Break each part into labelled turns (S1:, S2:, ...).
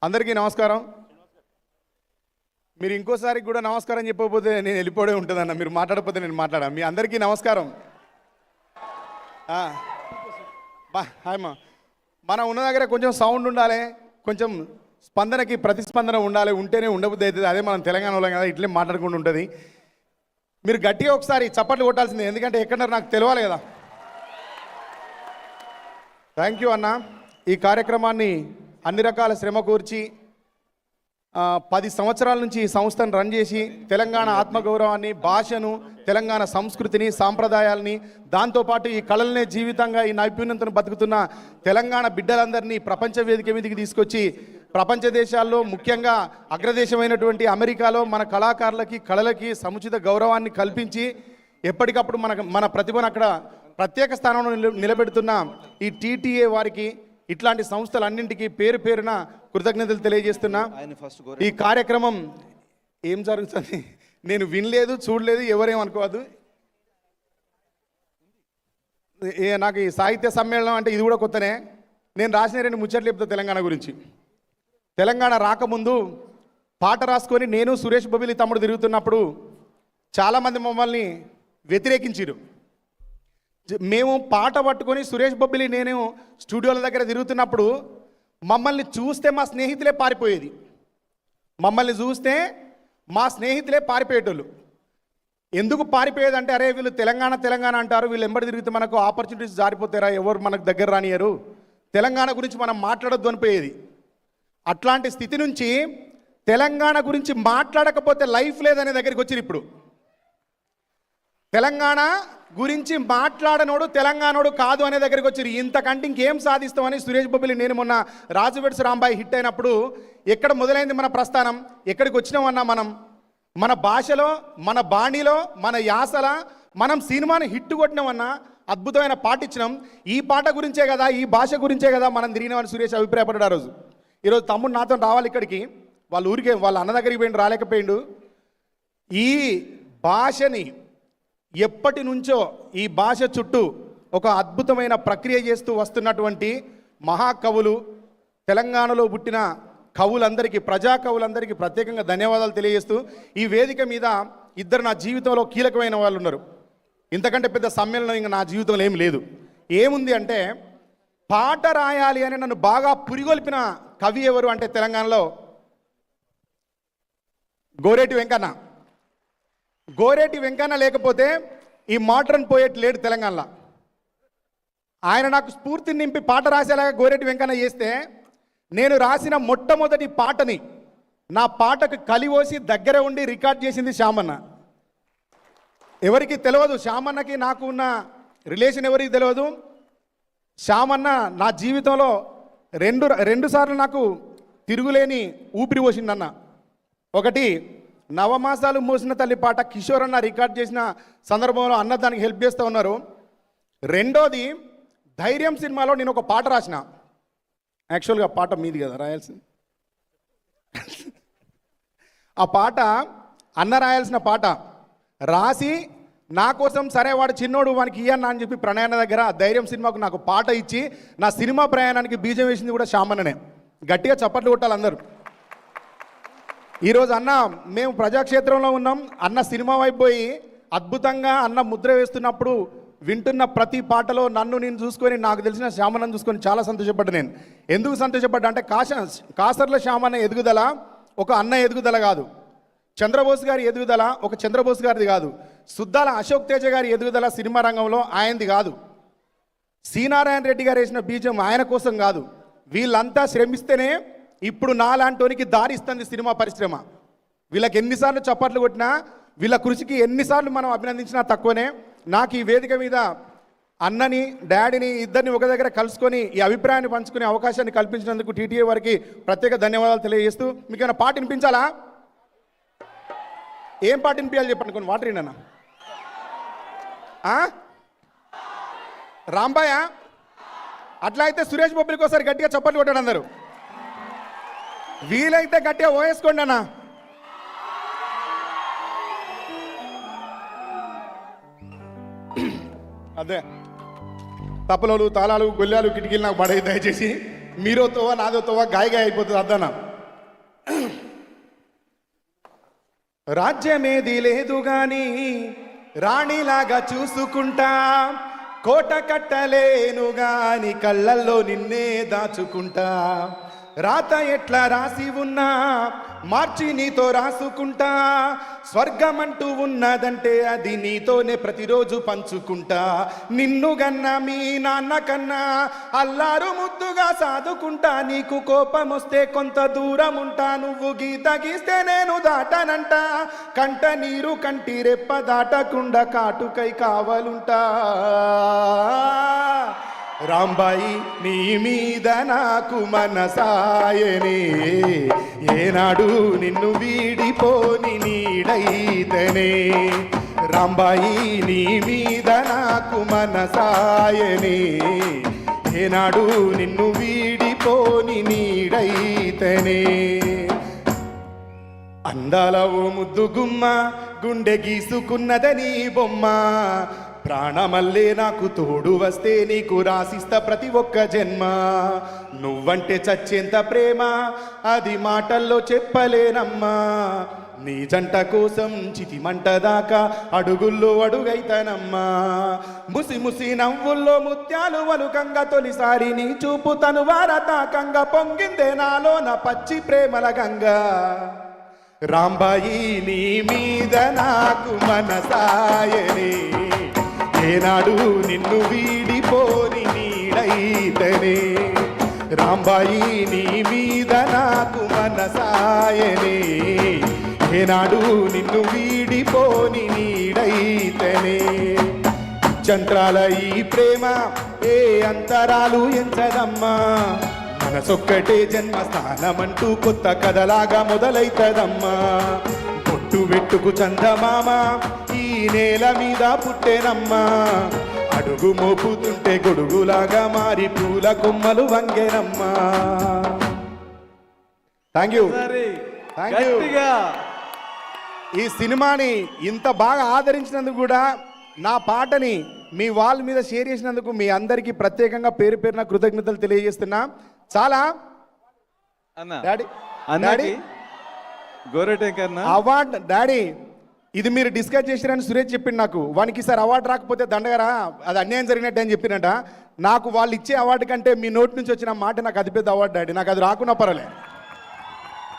S1: అందరికీ నమస్కారం. మీరు ఇంకోసారి కూడా నమస్కారం చెప్పకపోతే నేను వెళ్ళిపోవడే ఉంటుందన్న. మీరు మాట్లాడకపోతే నేను మాట్లాడా. మీ అందరికీ నమస్కారం. హాయ్ మా. మనం ఉన్న దగ్గర కొంచెం సౌండ్ ఉండాలి, కొంచెం స్పందనకి ప్రతిస్పందన ఉండాలి. ఉంటేనే ఉండబుద్ధి అవుతుంది. అదే మనం తెలంగాణ వాళ్ళం కదా, ఇట్లే మాట్లాడుకుంటూ ఉంటుంది. మీరు గట్టిగా ఒకసారి చప్పట్లు కొట్టాల్సిందే, ఎందుకంటే ఎక్కడన్నారు నాకు తెలియాలి కదా. థ్యాంక్ యూ అన్న. ఈ కార్యక్రమాన్ని అన్ని రకాల శ్రమ కూర్చి 10 సంవత్సరాల నుంచి ఈ సంస్థను రన్ చేసి తెలంగాణ ఆత్మగౌరవాన్ని, భాషను, తెలంగాణ సంస్కృతిని, సాంప్రదాయాలని, దాంతోపాటు ఈ కళలనే జీవితంగా ఈ నైపుణ్యతను బతుకుతున్న తెలంగాణ బిడ్డలందరినీ ప్రపంచ వేదిక మీదకి తీసుకొచ్చి ప్రపంచ దేశాల్లో ముఖ్యంగా అగ్రదేశమైనటువంటి అమెరికాలో మన కళాకారులకి, కళలకి సముచిత గౌరవాన్ని కల్పించి ఎప్పటికప్పుడు మన ప్రతిభను అక్కడ ప్రత్యేక స్థానంలో నిలబెడుతున్న ఈ టీటీఏ వారికి, ఇట్లాంటి సంస్థలన్నింటికీ పేరు పేరున కృతజ్ఞతలు తెలియజేస్తున్నా. ఈ కార్యక్రమం ఏం జరుగుతుంది నేను వినలేదు, చూడలేదు, ఎవరేమనుకోవద్దు. నాకు ఈ సాహిత్య సమ్మేళనం అంటే ఇది కూడా కొత్తనే. నేను రాసిన 2 ముచ్చట్లు చెప్తా తెలంగాణ గురించి. తెలంగాణ రాకముందు పాట రాసుకొని నేను సురేష్ బొబిలి తమ్ముడు తిరుగుతున్నప్పుడు చాలామంది మమ్మల్ని వ్యతిరేకించారు. మేము పాట పట్టుకొని సురేష్ బొబ్బిలి నేను స్టూడియోల దగ్గర తిరుగుతున్నప్పుడు మమ్మల్ని చూస్తే మా స్నేహితులే పారిపోయేది. మమ్మల్ని చూస్తే మా స్నేహితులే పారిపోయేటోళ్ళు. ఎందుకు పారిపోయేదంటే, అరే వీళ్ళు తెలంగాణ తెలంగాణ అంటారు, వీళ్ళు ఎంబడి తిరిగితే మనకు ఆపర్చునిటీస్ జారిపోతారా, ఎవరు మనకు దగ్గర రానియరు, తెలంగాణ గురించి మనం మాట్లాడొద్దు అనిపోయేది. అట్లాంటి స్థితి నుంచి తెలంగాణ గురించి మాట్లాడకపోతే లైఫ్ లేదనే దగ్గరికి వచ్చి ఇప్పుడు తెలంగాణ గురించి మాట్లాడనోడు తెలంగాణోడు కాదు అనే దగ్గరికి వచ్చారు. ఇంతకంటే ఇంకేం సాధిస్తామని సురేష్ బొబ్బిలి నేను మొన్న రాజువెడ్స్ రాంబాయి హిట్ అయినప్పుడు ఎక్కడ మొదలైంది మన ప్రస్థానం, ఎక్కడికి వచ్చినామన్నా మనం మన భాషలో, మన బాణీలో, మన యాసల మనం సినిమాని హిట్ కొట్టినామన్నా, అద్భుతమైన పాట ఇచ్చినాం. ఈ పాట గురించే కదా, ఈ భాష గురించే కదా మనం తిరిగినామని సురేష్ అభిప్రాయపడ్డాడు ఆ రోజు. ఈరోజు తమ్ముడు నాతో రావాలి ఇక్కడికి, వాళ్ళ ఊరికే వాళ్ళ అన్న దగ్గరికి పోయిండు, రాలేకపోయిండు. ఈ భాషని ఎప్పటి నుంచో ఈ భాష చుట్టూ ఒక అద్భుతమైన ప్రక్రియ చేస్తూ వస్తున్నటువంటి మహాకవులు, తెలంగాణలో పుట్టిన కవులందరికీ, ప్రజా కవులందరికీ ప్రత్యేకంగా ధన్యవాదాలు తెలియజేస్తూ, ఈ వేదిక మీద ఇద్దరు నా జీవితంలో కీలకమైన వాళ్ళు ఉన్నారు. ఇంతకంటే పెద్ద సమ్మేళనం ఇంకా నా జీవితంలో ఏం లేదు. ఏముంది అంటే, పాట రాయాలి అని నన్ను బాగా పురిగొల్పిన కవి ఎవరు అంటే తెలంగాణలో గోరేటి వెంకన్న. గోరేటి వెంకన్న లేకపోతే ఈ మోడ్రన్ పోయెట్ లేడు తెలంగాణలో. ఆయన నాకు స్ఫూర్తిని నింపి పాట రాసేలాగా గోరేటి వెంకన్న చేస్తే, నేను రాసిన మొట్టమొదటి పాటని నా పాటకు కలివోసి దగ్గర ఉండి రికార్డ్ చేసింది శ్యామన్న. ఎవరికి తెలియదు, శ్యామన్నకి నాకు ఉన్న రిలేషన్ ఎవరికి తెలియదు. శ్యామన్న నా జీవితంలో రెండు సార్లు నాకు తిరుగులేని ఊపిరి పోసిందన్న. ఒకటి, నవమాసాలు మోసిన తల్లి పాట కిషోర్ అన్న రికార్డ్ చేసిన సందర్భంలో అన్న దానికి హెల్ప్ చేస్తూ ఉన్నారు. రెండోది, ధైర్యం సినిమాలో నేను ఒక పాట రాసిన. యాక్చువల్గా పాట మీది కదా రాయాల్సింది. ఆ పాట అన్న రాయాల్సిన పాట రాసి నా కోసం, సరే వాడు చిన్నోడు వానికి ఇయ్యన్న అని చెప్పి ప్రణయన్న దగ్గర ధైర్యం సినిమాకు నాకు పాట ఇచ్చి నా సినిమా ప్రయాణానికి బీజం వేసింది కూడా శ్యామన్ననే. గట్టిగా చప్పట్లు కొట్టాలి అందరూ. ఈరోజు అన్న మేము ప్రజాక్షేత్రంలో ఉన్నాం. అన్న సినిమా వైపు పోయి అద్భుతంగా అన్న ముద్ర వేస్తున్నప్పుడు వింటున్న ప్రతి పాటలో నన్ను నేను చూసుకొని, నాకు తెలిసిన శ్యామన్నను చూసుకొని చాలా సంతోషపడ్డా. నేను ఎందుకు సంతోషపడ్డా అంటే, కాసర్ల శ్యామన్న ఎదుగుదల ఒక అన్న ఎదుగుదల కాదు, చంద్రబోస్ గారి ఎదుగుదల ఒక చంద్రబోస్ గారిది కాదు, సుద్దాల అశోక్ తేజ గారి ఎదుగుదల సినిమా రంగంలో ఆయనది కాదు, శ్రీనారాయణ రెడ్డి గారు వేసిన బీజం ఆయన కోసం కాదు. వీళ్ళంతా శ్రమిస్తేనే ఇప్పుడు నాలాంటోనికి దారిస్తుంది సినిమా పరిశ్రమ. వీళ్ళకి ఎన్నిసార్లు చప్పట్లు కొట్టినా, వీళ్ళ కృషికి ఎన్నిసార్లు మనం అభినందించినా తక్కువనే. నాకు ఈ వేదిక మీద అన్నని, డాడీని ఇద్దరిని ఒక దగ్గర కలుసుకొని ఈ అభిప్రాయాన్ని పంచుకునే అవకాశాన్ని కల్పించినందుకు టీటీఏ వారికి ప్రత్యేక ధన్యవాదాలు తెలియజేస్తూ, మీకు ఏమైనా పాట వినిపించాలా? ఏం పాట వినిపించాలి చెప్పండి, కొన్ని వాటర్ ఏంటన్నా. రాంబాయ అట్లా అయితే సురేష్ బొబ్బిలికి ఒకసారి గట్టిగా చప్పట్లు కొట్టాడు అందరూ. వీలైతే గట్టిగా ఓయేసుకోండి అన్న. అదే తప్పలోలు, తాళాలు, గొల్లాలు, కిటికీలు నాకు పడే, దయచేసి మీరో తోవా నాదో తోవా గాయగా అయిపోతుంది అద్దన్న. రాజ్యమేది లేదు గాని రాణిలాగా చూసుకుంటా, కోట కట్టలేను గాని కళ్ళల్లో నిన్నే దాచుకుంటా, రాత ఎట్లా రాసి ఉన్నా మార్చి నీతో రాసుకుంటా, స్వర్గమంటూ ఉన్నదంటే అది నీతోనే ప్రతిరోజు పంచుకుంటా, నిన్ను గన్నా మీ నాన్న కన్నా అల్లారు ముద్దుగా సాదుకుంటా, నీకు కోపం వస్తే కొంత దూరం ఉంటా, నువ్వు గీత గీస్తే నేను దాటనంట, కంట నీరు కంటి రెప్ప దాటకుండా కాటుకై కావాలుంటా. రాంబాయి నీ మీద నాకు మనసాయనే, ఏనాడు నిన్ను వీడిపోని నీడైతనే, రాంబాయి నీ మీద నాకు మనసాయనే, ఏనాడు నిన్ను వీడిపోని నీడైతనే. అందాల ఓ ముద్దు గుమ్మ గుండె గీసుకున్నదని బొమ్మ, ప్రాణమల్లే నాకు తోడు వస్తే నీకు రాసిస్తా ప్రతి ఒక్క జన్మ, నువ్వంటే చచ్చేంత ప్రేమ అది మాటల్లో చెప్పలేనమ్మా, నీ జంట కోసం చితిమంట దాకా అడుగుల్లో అడుగైతనమ్మా, ముసి ముసి నవ్వుల్లో ముత్యాలు వలుకంగా తొలిసారి నీ చూపు తను వారతాకంగా పొంగిందే నాలో నా పచ్చి ప్రేమల గంగా, రాంబాయి నీ మీద నాకు మనసాయనే, ఏనాడు నిన్ను వీడిపోని నీడైతనే, రాంబాయి నీ మీద నాకు మనసాయనే, ఏనాడు నిన్ను వీడిపోని నీడైతనే. చంత్రాల ఈ ప్రేమ ఏ అంతరాలు ఎంచదమ్మా, మనసొక్కటే జన్మస్థానమంటూ కొత్త కథలాగా మొదలైతదమ్మా, బొట్టు వెట్టుకు చందమామ ఈ నేల మీద పుట్టేనమ్మా, అడుగు మోపుతుంటే గొడుగులాగా మారి పూల కొమ్మలు వంగేనమ్మా. Thank you. ఈ సినిమాని ఇంత బాగా ఆదరించినందుకు కూడా, నా పాటని మీ వాళ్ళ మీద షేర్ చేసినందుకు మీ అందరికీ ప్రత్యేకంగా పేరు పేరున కృతజ్ఞతలు తెలియజేస్తున్నా. చాలా డాడీ అవార్డ్ డాడీ ఇది మీరు డిస్కస్ చేసిరని సురేష్ చెప్పిండు నాకు, వానికి సార్ అవార్డు రాకపోతే దండగరా అది అన్యాయం జరిగినట్టు అని చెప్పినట, నాకు వాళ్ళు ఇచ్చే అవార్డు కంటే మీ నోటి నుంచి వచ్చిన మాట నాకు అది పెద్ద అవార్డు డాడీ, నాకు అది రాకున్నా పర్వాలేదు.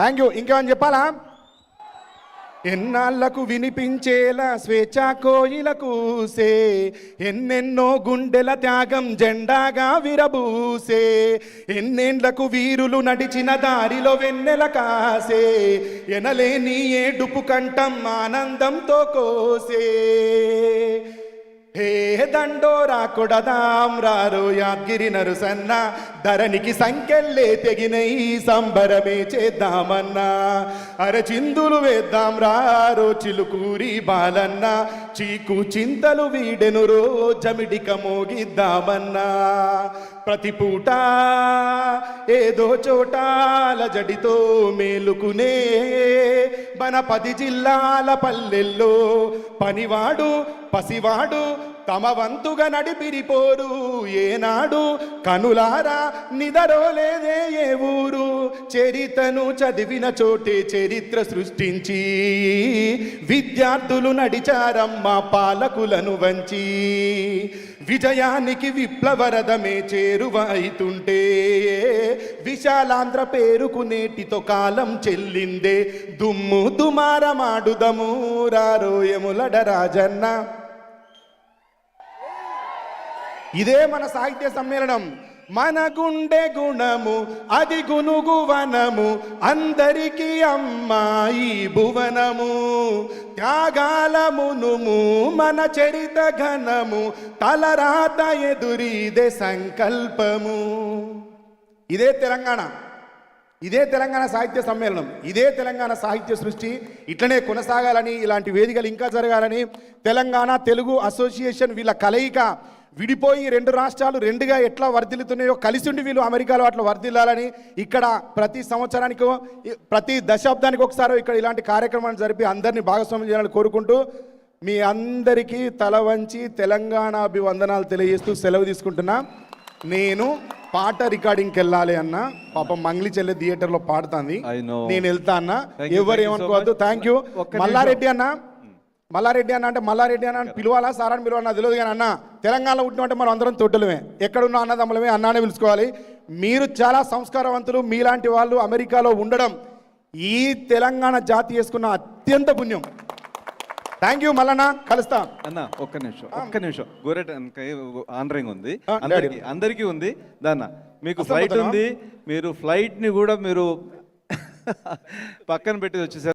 S1: Thank you. ఇంకేమని చెప్పాలా? ఎన్నాళ్లకు వినిపించేలా స్వేచ్ఛ కోయిల కూసే, ఎన్నెన్నో గుండెల త్యాగం జెండాగా విరబూసే, ఎన్నేండ్లకు వీరులు నడిచిన దారిలో వెన్నెల కాసే, ఎనలేని ఏడుపు కంఠం ఆనందంతో కోసే, హే దండోరా కొడదాం రారో యాద్గిరి నరుసన్న, ధరణికి సంకెళ్ళే తెగిన ఈ సంబరమే చేద్దామన్నా, అరచిందులు వేద్దాం రారో చిలుకూరి బాలన్న, చీకు చింతలు వీడెను రోజమిడిక మోగిద్దామన్నా, ప్రతి పూట ఏదో చోటాల జడితో మేలుకునే మన 10 జిల్లాల పల్లెల్లో పనివాడు పసివాడు తమ వంతుగా నడిపిరిపోరు, ఏనాడు కనులారా నిదరోలేదే ఏ ఊరు, చరితను చదివిన చోటే చరిత్ర సృష్టించి విద్యార్థులు నడిచారమ్మ పాలకులను వంచి, విజయానికి విప్లవరథమే చేరువైతుంటే విశాలాంధ్ర పేరుకు నేటితో కాలం చెల్లిందే, దుమ్ము దుమారమాడుదము రారోయములడ రాజన్న. ఇదే మన సాహిత్య సమ్మేళనం. మన గుండె గుణము అది గునుగు వనము, అందరికీ అమ్మాయి భువనము, త్యాగాల మునుము మన చరిత ఘనము, తలరాత ఎదురీదే సంకల్పము. ఇదే తెలంగాణ, ఇదే తెలంగాణ సాహిత్య సమ్మేళనం, ఇదే తెలంగాణ సాహిత్య సృష్టి ఇట్లనే కొనసాగాలని, ఇలాంటి వేదికలు ఇంకా జరగాలని తెలంగాణ తెలుగు అసోసియేషన్ వీళ్ళ కలయిక విడిపోయి 2 రాష్ట్రాలు 2గా ఎట్లా వర్ధిల్లుతున్నాయో కలిసి ఉండి వీళ్ళు అమెరికాలో అట్లా వర్ధిల్లాలని, ఇక్కడ ప్రతి సంవత్సరానికో ప్రతి దశాబ్దానికి ఒకసారి ఇక్కడ ఇలాంటి కార్యక్రమాన్ని జరిపి అందరినీ భాగస్వామ్యం చేయాలని కోరుకుంటూ మీ అందరికీ తల వంచి తెలంగాణ అభివందనాలు తెలియజేస్తూ సెలవు తీసుకుంటున్నా. నేను పాట రికార్డింగ్కి వెళ్ళాలి అన్న పాపం మంగ్లీ చెల్లె థియేటర్లో పాడుతుంది
S2: I know.
S1: నేను వెళ్తా అన్న
S2: Thank you,
S1: ఎవరు
S2: thank you so
S1: ఏమనుకోవద్దు
S2: much.
S1: థ్యాంక్ యూ
S2: ఒక్క నిమిషం.
S1: మల్లారెడ్డి అన్న మల్లారెడ్డి అన్న అంటే మల్లారెడ్డి అన్న అని పిలవాలా సార్ అని పిలవాలా తెలియదు కానీ అన్న తెలంగాణలో పుట్టినట్టే మనం అందరం తొట్టులమే ఎక్కడున్న అన్నదమ్ములమే అన్నానే పిలుచుకోవాలి మీరు చాలా సంస్కారవంతులు మీలాంటి వాళ్ళు అమెరికాలో ఉండడం ఈ తెలంగాణ జాతి చేసుకున్న అత్యంత పుణ్యం థ్యాంక్ యూ మల్లన్న కలుస్తా
S2: అన్న ఒక్క నిమిషం గోరెట్ ఆనరింగ్ ఉంది
S1: ఆ,
S2: అందరికీ ఉంది దాన్న మీకు
S1: అసలు
S2: ఫ్లైట్
S1: పోతావా?
S2: ఉంది మీరు ఫ్లైట్ ని కూడా మీరు పక్కన పెట్టి వచ్చేసారు